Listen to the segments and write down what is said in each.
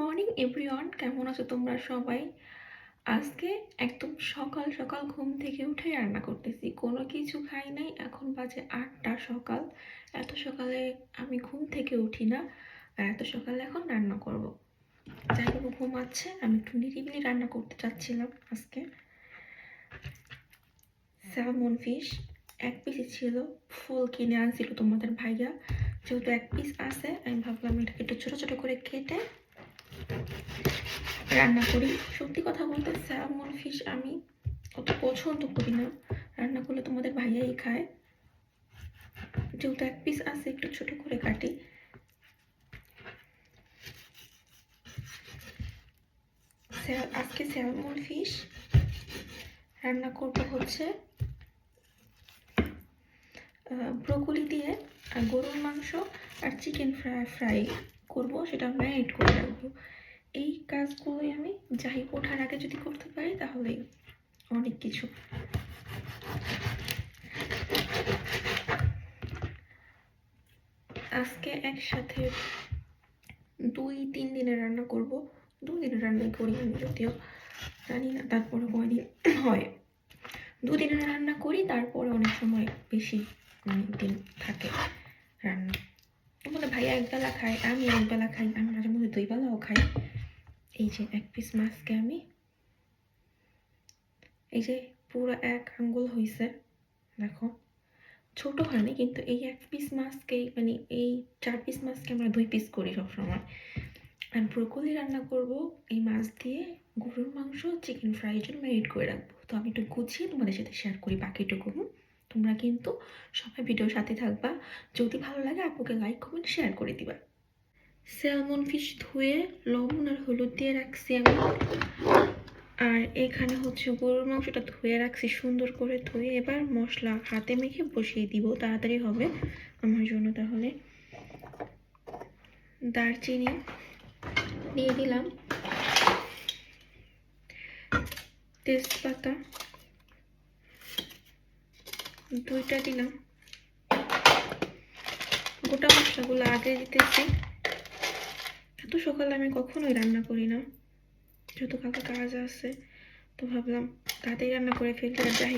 Morning everyone, কেমন আছো তোমরা সবাই? আজকে একদম সকাল সকাল ঘুম থেকে উঠে রান্না করতেছি। কোনো কিছু খাই নাই, এখন বাজে 8টা সকাল। এত সকালে আমি ঘুম থেকে উঠি না, আর এত সকালে এখন রান্না করব। যাই হোক, ঘুমাচ্ছে, আমি একটু নিরিবিলি রান্না করতে চাচ্ছিলাম আজকে। স্যালমন ফিশ 1 পিসই ছিল, ফুল কিনে আনছিল তোমাদের ভাইয়া। যেহেতু 1 পিস আছে, আমি ভাবলাম এটাকে একটু ছোটো ছোটো করে কেটে রান্না করি। সত্যি কথা বলতে স্যালমন ফিশ আমি অত পছন্দ করি না, রান্না করলে তোমাদের ভাইয়াই খায়। যেহেতু 1 পিস আছে, একটু ছোট করে কাটি। আজকে স্যালমন ফিশ রান্না করব হচ্ছে ব্রোকলি দিয়ে, আর গরুর মাংস আর চিকেন ফ্রাই করব, সেটা ম্যারিনেট করে রাখবো। এই কাজগুলোই আমি যাই ওঠার আগে যদি করতে পারি তাহলেই অনেক কিছু। আজকে একসাথে 2-3 দিনের রান্না করব। 2 দিনের রান্নাই করি আমি, যদিও জানি না তারপরে কয়দিন হয়। 2 দিনের রান্না করি, তারপরে অনেক সময় বেশি দিন থাকে রান্না। তোমাদের ভাইয়া একবেলা খায়, আমি একবেলা খাই, আমি মাঝে মধ্যে 2 বেলাও খাই। এই যে 1 পিস মাছকে আমি, এই যে পুরো 1 আঙ্গুল হয়েছে, দেখো ছোট হয়নি, কিন্তু এই 1 পিস মাছকে, মানে এই 4 পিস মাছকে আমরা 2 পিস করি সবসময়। আর ব্রোকলি রান্না করব এই মাছ দিয়ে, গরুর মাংস চিকেন ফ্রাইয়ের জন্য ম্যারিনেট করে রাখবো। তো আমি একটু গুছিয়ে তোমাদের সাথে শেয়ার করি বাকিটুকু। তোমরা কিন্তু সবাই ভিডিওর সাথে থাকবা। যদি ভালো লাগে আপুকে লাইক কমেন্ট শেয়ার করে দিবা। স্যালমন ফিশ ধুয়ে লবণ আর হলুদ দিয়ে রাখছি আমি। আর এখানে হচ্ছে গরুর মাংসটা ধুয়ে রাখছি সুন্দর করে ধুয়ে। এবার মশলা হাতে মেখে বসিয়ে দিব, তাড়াতাড়ি হবে আমার জন্য। তাহলে দারচিনি দিয়ে দিলাম, তেজপাতা 2টা দিলাম। গোটা মশলাগুলো আগে দিতেছি। এত সকালে আমি কখনোই রান্না করি না, যেহেতু কালকে কাজ আছে, তো ভাবলাম তাড়াতাড়ি রান্না করে ফেলতে। আর যাই,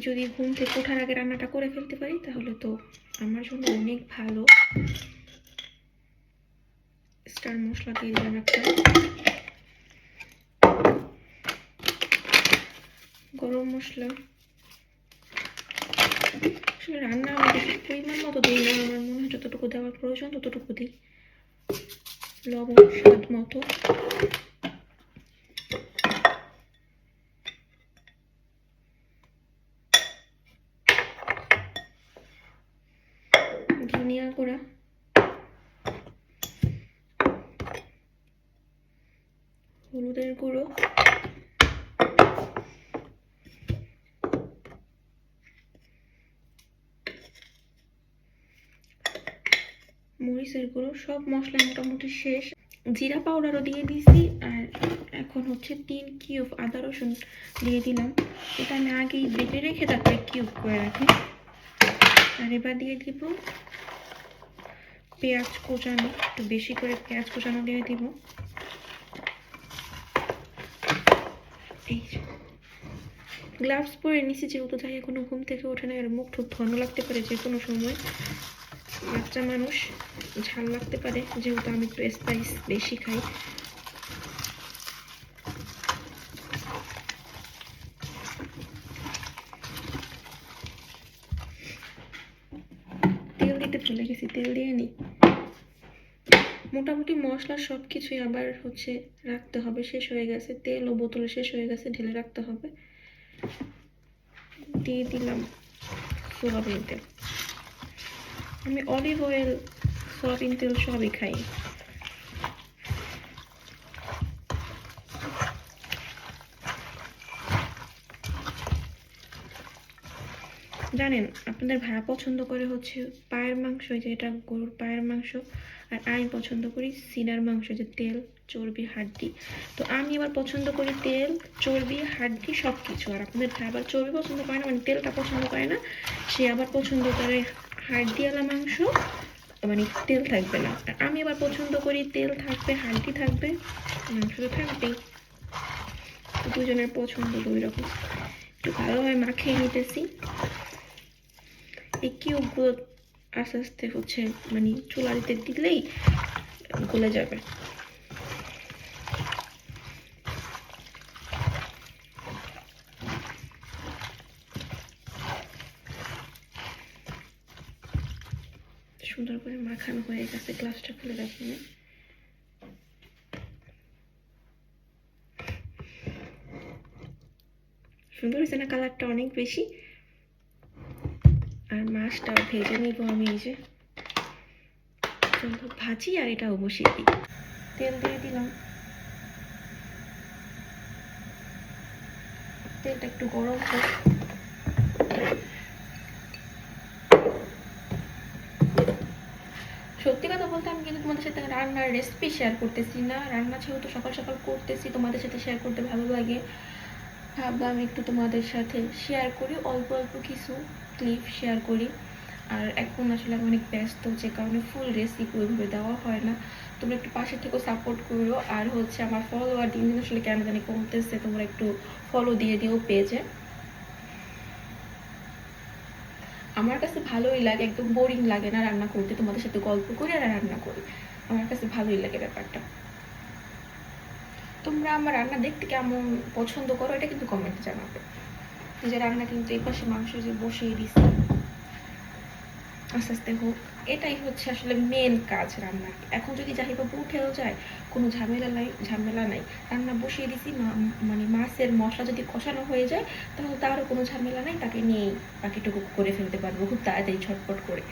যদি ঘুম থেকে ওঠার আগে রান্নাটা করে ফেলতে পারি তাহলে তো আমার জন্য অনেক ভালো। স্টার মশলা দিয়ে দিলাম একটা, গরম মশলা। আসলে রান্না আমি বেশি পরিমাণ মতো দিই না, আমার মনে হয় যতটুকু দেওয়ার প্রয়োজন ততটুকু দিই। লবণ স্বাদ মতো, ধনিয়া গুঁড়া, হলুদের গুঁড়ো, মরিচের গুঁড়ো। সব মশলা মোটামুটি শেষ। জিরা পাউডারও দিয়ে দিয়েছি। আর এখন হচ্ছে 3 কিউব আদা রসুন দিয়ে দিলাম। এটা আমি আগেই বেটে রেখে তারপরে কিউব করে রাখি। আর এবার দিয়ে দিব পেঁয়াজ কোচানো, একটু বেশি করে পেঁয়াজ কোচানো দিয়ে দিব। এই গ্লাভস পরে নিচে, যেহেতু যাই এখনো ঘুম থেকে ওঠে না, আর মুখ ঠুক ধোয়ানো লাগতে পারে যে কোনো সময়। বাচ্চা মানুষ, ঝাল লাগতে পারে, যেহেতু আমি একটু স্পাইস বেশি খাই। তেল দিতে ভুলে গেছি, তেল দিয়ে নিই। মোটামুটি মশলা সব কিছুই আবার হচ্ছে রাখতে হবে, শেষ হয়ে গেছে। তেল ও বোতলে শেষ হয়ে গেছে, ঢেলে রাখতে হবে। দিয়ে দিলাম সয়াবিন তেল। আমি অলিভ অয়েল, সয়াবিন তেল সবই খাই। জানেন আপনাদের ভাইয়া পছন্দ করে হচ্ছে পায়ের মাংস, যেটা গরুর পায়ের মাংস, আর আমি পছন্দ করি সিনার মাংস, যে তেল চর্বি হাড্ডি। তো আমি আবার পছন্দ করি তেল চর্বি হাড্ডি সব কিছু। আর আপনাদের ভাই আবার চর্বি পছন্দ করে না, মানে তেলটা পছন্দ করে না, সে আবার পছন্দ করে হাড্ডিওয়ালা মাংস মানে তেল থাকবে না। আর আমি আবার পছন্দ করি তেল থাকবে, হালকা থাকবে, মাংস তো থাকবেই। দুজনের পছন্দ দুই রকম। একটু ভালোভাবে মাখিয়ে নিতেছি। এই কিউবগুলো আস্তে আস্তে হচ্ছে মানে চুলারিতে দিলেই গলে যাবে। সুন্দর করে মাখানো হয়ে গেছে। গ্লাসটা খুলে রাখি। সুন্দর হয়েছে না? কালারটা অনেক বেশি। আর মাছটা ভেজে নিব আমি। এই যে চলো ভাজি আর এটা বসিয়ে দিই। তেল দিয়ে দিলাম। তেলটা একটু গরম হোক। সত্যি কথা বলতে আমি কিন্তু তোমাদের সাথে রান্নার রেসিপি শেয়ার করতেছি না। রান্না যেহেতু সকাল সকাল করতেছি, তোমাদের সাথে শেয়ার করতে ভালো লাগে, ভাবলাম একটু তোমাদের সাথে শেয়ার করি, অল্প অল্প কিছু ক্লিপ শেয়ার করি। আর এখন আসলে আমি অনেক ব্যস্ত, যে কারণে ফুল রেসিপি ওইভাবে দেওয়া হয় না। তোমরা একটু পাশে থেকেও সাপোর্ট করো। আর হচ্ছে আমার ফলোয়ার দিন দিন আসলে কেন জানি কমতেছে, তোমরা একটু ফলো দিয়ে দিও পেজে। আমার কাছে ভালোই লাগে, একদম বোরিং লাগে না রান্না করতে। তোমাদের সাথে গল্প করে আর রান্না করি, আমার কাছে ভালোই লাগে ব্যাপারটা। তোমরা আমার রান্না দেখতে কেমন পছন্দ করো এটা কিন্তু কমেন্টে জানাবে। যে রান্না কিন্তু এই পাশে মাংস যে বসিয়ে দিছি, আস্তে আস্তে হোক। এটাই হচ্ছে আসলে মেন কাজ রান্না। এখন যদি জাহিবাবু উঠেও যায়, কোনো ঝামেলা নাই। রান্না বসিয়ে দিছি, মানে মাছের মশলা যদি কষানো হয়ে যায় তাহলে তারও কোনো ঝামেলা নাই, তাকে নিয়েই বাকিটুকু করে ফেলতে পারবো খুব তাড়াতাড়ি ঝটপট করে।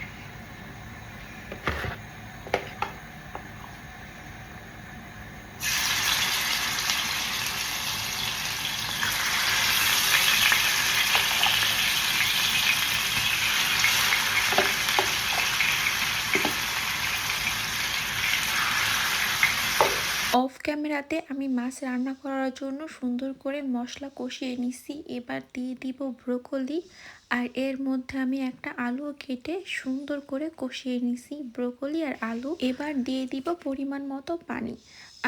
অফ ক্যামেরাতে আমি মাছ রান্না করার জন্য সুন্দর করে মশলা কষিয়ে নিছি। এবার দিয়ে দিব ব্রোকলি, আর এর মধ্যে আমি একটা আলু কেটে সুন্দর করে কষিয়ে নিছি ব্রোকলি আর আলু। এবার দিয়ে দিব পরিমাণ মতো পানি।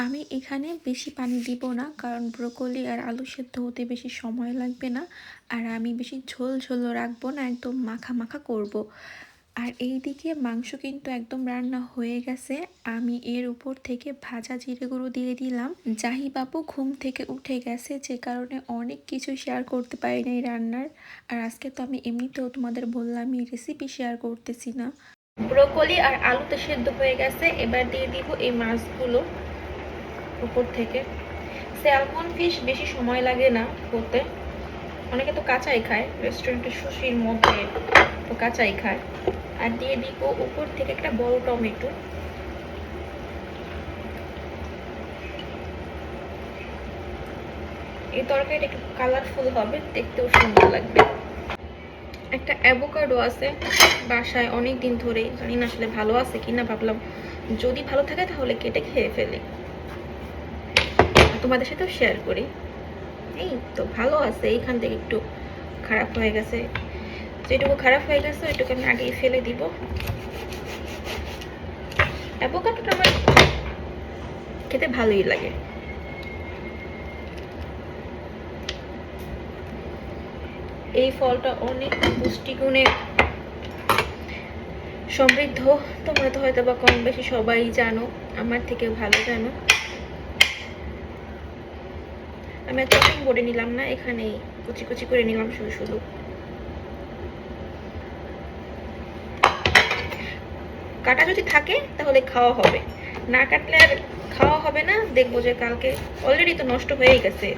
আমি এখানে বেশি পানি দিব না, কারণ ব্রোকলি আর আলু সেদ্ধ হতে বেশি সময় লাগবে না। আর আমি বেশি ঝোল ঝোলও রাখবো না, একদম মাখা মাখা করব। আর এইদিকে মাংস কিন্তু একদম রান্না হয়ে গেছে। আমি এর উপর থেকে ভাজা জিরে গুঁড়ো দিয়ে দিলাম। জাহিবাবু ঘুম থেকে উঠে গেছে, যে কারণে অনেক কিছু শেয়ার করতে পারি নাই রান্নার। আর আজকে তো আমি এমনিতেও তোমাদের বললামই রেসিপি শেয়ার করতেছি না। ব্রোকলি আর আলুতে সেদ্ধ হয়ে গেছে। এবার দিয়ে দিব এই মাছগুলো উপর থেকে। স্যালমন ফিশ বেশি সময় লাগে না হতে, অনেকে তো কাঁচাই খায়, রেস্টুরেন্টের সুশির মধ্যে তো কাঁচাই খায়। আর দিয়ে দিব উপর থেকে একটা বড় টমেটো। এই তরকারিটা একটু কালারফুল হবে, দেখতেও সুন্দর লাগবে। একটা অ্যাভোকাডো আছে বাসায় অনেক দিন ধরেই, জানি না আসলে ভালো আছে কিনা, ভাবলাম যদি ভালো থাকে তাহলে কেটে খেয়ে ফেলি, তোমাদের সাথেও শেয়ার করি। এই তো ভালো আছে, এইখান থেকে একটু খারাপ হয়ে গেছে। যেটুকু খারাপ হয়ে গেছে ওইটুকু আমি আগেই ফেলে দিব। অ্যাভোকাডোটা আমার খেতে ভালোই লাগে। এই ফলটা অনেক পুষ্টিগুণে সমৃদ্ধ। তোমরা তো হয়তো বা কম বেশি সবাই জানো, আমার থেকে ভালো জানো। আমি আর চপিং বোর্ডে নিলাম না, এখানেই কুচি কুচি করে নিলাম শুধু শুধু। কাটা যদি থাকে তাহলে খাওয়া হবে, না কাটলে আর খাওয়া হবে না। দেখবো যে কালকে অলরেডি তো নষ্ট হয়েই গেছে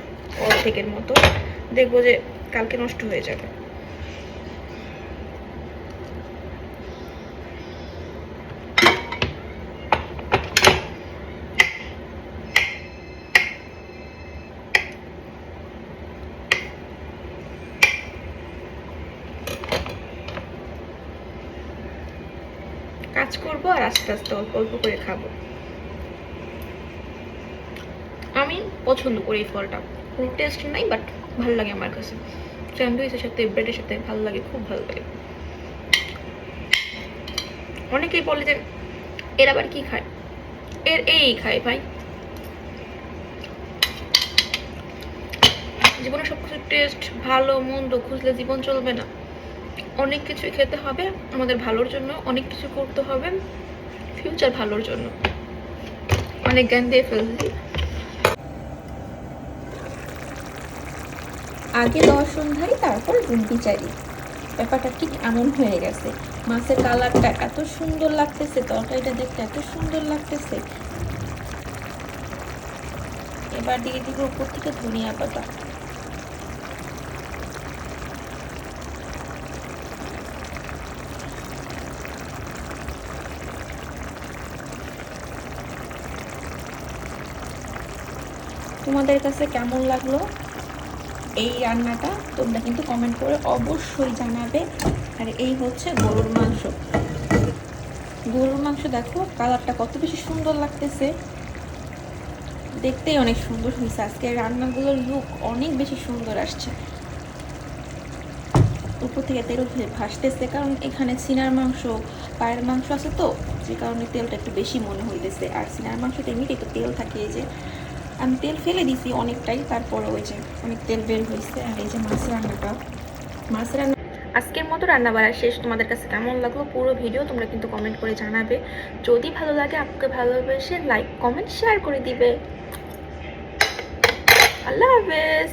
অর্ধেকের মতো, দেখবো যে কালকে নষ্ট হয়ে যাবে। কাজ করবো আর আস্তে আস্তে অল্প অল্প করে খাবো। আমি পছন্দ করি এই ফলটা, কোনো টেস্ট নাই বাট ভালো লাগে আমার কাছে। স্যান্ডউইচের সাথে ব্রেডের সাথে ভালো লাগে, খুব ভালো লাগে। অনেকেই বলে যে এর আবার কি খায়, এর এই খায় ভাই। জীবনে সবকিছু টেস্ট ভালো মন্দ খুঁজলে জীবন চলবে না, অনেক কিছুই খেতে হবে আমাদের ভালোর জন্য, অনেক কিছু করতে হবে ফিউচার ভালোর জন্য। অনেক জ্ঞান দিয়ে ফেলছি। আগে দর্শনধারী তারপর বিচারি, ব্যাপারটা ঠিক এমন হয়ে গেছে। মাছের কালারটা এত সুন্দর লাগতেছে, তরকারিটা দেখতে এত সুন্দর লাগতেছে। এবার দিয়ে দিব উপর থেকে ধনিয়া পাতা। তোমাদের কাছে কেমন লাগলো এই রান্নাটা তোমরা কিন্তু কমেন্ট করে অবশ্যই জানাবে। আর এই হচ্ছে গরুর মাংস। গরুর মাংস দেখো কালারটা কত বেশি সুন্দর লাগতেছে, দেখতেই অনেক সুন্দর হয়েছে। আজকে রান্নাগুলোর লুক অনেক বেশি সুন্দর আসছে। উপর থেকে তেল ভাসতেছে, কারণ এখানে সিনার মাংস পায়ের মাংস আছে তো, যে কারণে তেলটা একটু বেশি মনে হইতেছে। আর সিনার মাংসতে এমনিতে একটু তেল থাকে, এই যে আমি তেল ফেলে দিছি অনেকটাই, তারপরে ওই যে অনেক তেল বের হয়েছে। আর এই যে মাছ রান্নাটা, মাছ রান্না আজকের মতো রান্না বাড়া শেষ। তোমাদের কাছে কেমন লাগলো পুরো ভিডিও তোমরা কিন্তু কমেন্ট করে জানাবে। যদি ভালো লাগে আপুকে ভালোবেসে লাইক কমেন্ট শেয়ার করে দিবে। আল্লাহ হাফেজ।